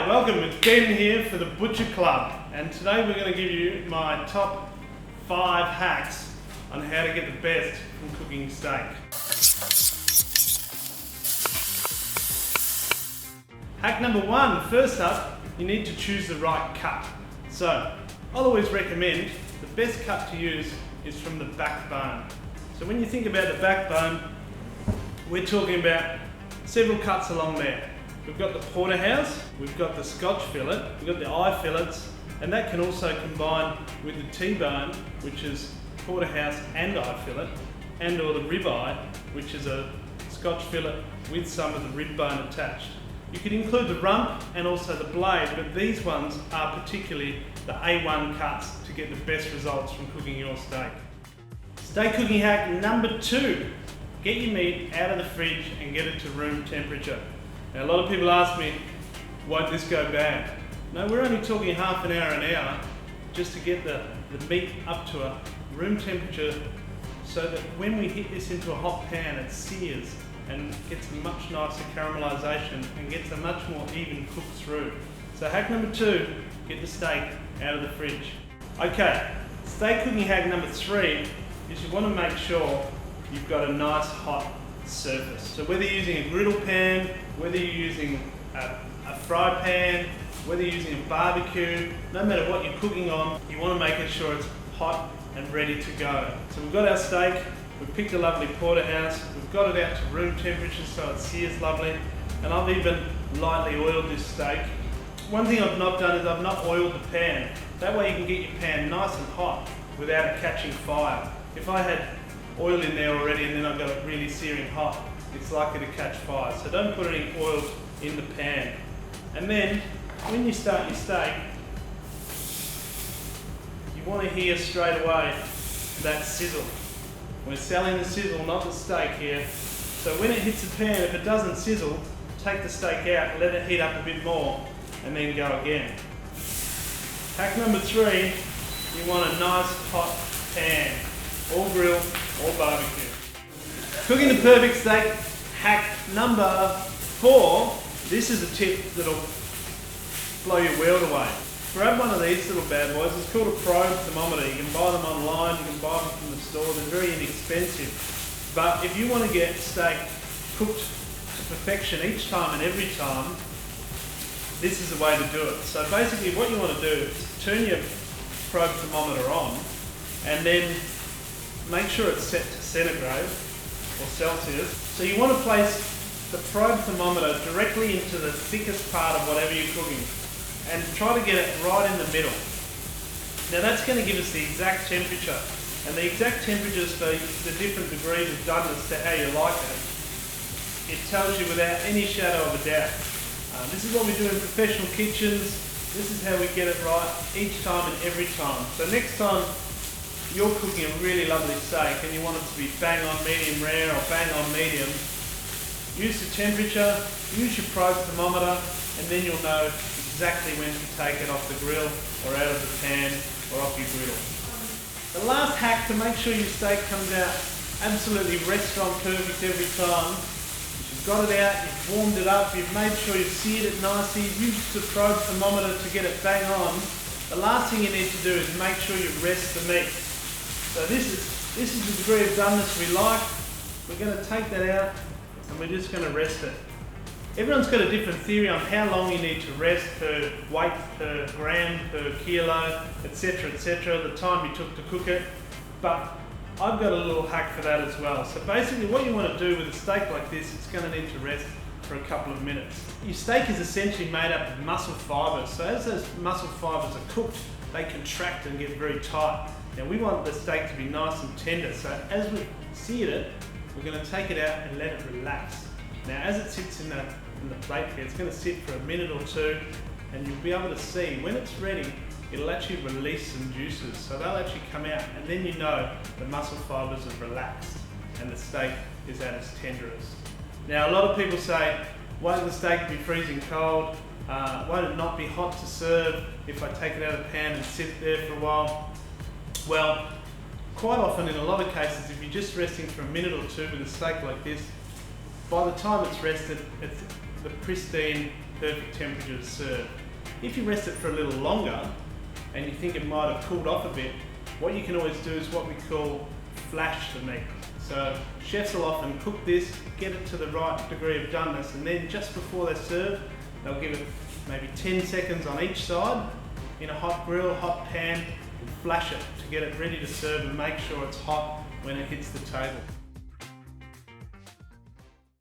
Hi, welcome. It's Ben here for the Butcher Club, and today we're going to give you my top 5 hacks on how to get the best from cooking steak. Hack number 1, first up, you need to choose the right cut. So, I'll always recommend the best cut to use is from the backbone. So when you think about the backbone, we're talking about several cuts along there. We've got the porterhouse, we've got the Scotch fillet, we've got the eye fillets, and that can also combine with the T-bone, which is porterhouse and eye fillet, and or the ribeye, which is a Scotch fillet with some of the rib bone attached. You can include the rump and also the blade, but these ones are particularly the A1 cuts to get the best results from cooking your steak. Steak cooking hack number 2, get your meat out of the fridge and get it to room temperature. Now, a lot of people ask me, won't this go bad? No, we're only talking half an hour just to get the meat up to a room temperature so that when we hit this into a hot pan, it sears and gets a much nicer caramelisation and gets a much more even cook through. So hack number 2, get the steak out of the fridge. Okay, steak cooking hack number 3 is you want to make sure you've got a nice hot surface. So whether you're using a griddle pan, whether you're using a fry pan, whether you're using a barbecue, no matter what you're cooking on, you want to make sure it's hot and ready to go. So we've got our steak, we've picked a lovely porterhouse, we've got it out to room temperature so it sears lovely, and I've even lightly oiled this steak. One thing I've not done is I've not oiled the pan. That way you can get your pan nice and hot without it catching fire. If I had oil in there already and then I got it really searing hot, it's likely to catch fire. So don't put any oil in the pan. And then when you start your steak, you want to hear straight away that sizzle. We're selling the sizzle, not the steak here. So when it hits the pan, if it doesn't sizzle, take the steak out, let it heat up a bit more, and then go again. Hack number 3, you want a nice hot pan, or grill, or barbecue. Cooking the perfect steak, hack number 4. This is a tip that'll blow your world away. Grab one of these little bad boys. It's called a probe thermometer. You can buy them online, you can buy them from the store. They're very inexpensive. But if you want to get steak cooked to perfection each time and every time, this is the way to do it. So basically what you want to do is turn your probe thermometer on and then make sure it's set to centigrade or Celsius. So you want to place the probe thermometer directly into the thickest part of whatever you're cooking and try to get it right in the middle. Now that's going to give us the exact temperature, and the exact temperatures for the different degrees of doneness to how you like it. It tells you without any shadow of a doubt. This is what we do in professional kitchens. This is how we get it right each time and every time. So next time you're cooking a really lovely steak and you want it to be bang on medium rare or bang on medium, use the temperature, use your probe thermometer, and then you'll know exactly when to take it off the grill or out of the pan or off your griddle. The last hack to make sure your steak comes out absolutely restaurant perfect every time, you've got it out, you've warmed it up, you've made sure you've seared it nicely, you've used the probe thermometer to get it bang on. The last thing you need to do is make sure you rest the meat. So this is the degree of doneness we like. We're going to take that out and we're just going to rest it. Everyone's got a different theory on how long you need to rest per weight, per gram, per kilo, etc., the time you took to cook it. But I've got a little hack for that as well. So basically what you want to do with a steak like this, it's going to need to rest for a couple of minutes. Your steak is essentially made up of muscle fibres. So as those muscle fibres are cooked, they contract and get very tight. Now we want the steak to be nice and tender, so as we seared it, we're going to take it out and let it relax. Now as it sits in the plate here, it's going to sit for a minute or 2, and you'll be able to see when it's ready, it'll actually release some juices, so they'll actually come out, and then you know the muscle fibres have relaxed and the steak is at its tenderest. Now a lot of people say, won't the steak be freezing cold? Won't it not be hot to serve if I take it out of the pan and sit there for a while? Well, quite often in a lot of cases, if you're just resting for a minute or 2 with a steak like this, by the time it's rested, the pristine perfect temperature to serve. If you rest it for a little longer and you think it might have cooled off a bit, what you can always do is what we call flash the meat. So chefs will often cook this, get it to the right degree of doneness, and then just before they serve, they'll give it maybe 10 seconds on each side in a hot grill, hot pan, and flash it to get it ready to serve and make sure it's hot when it hits the table.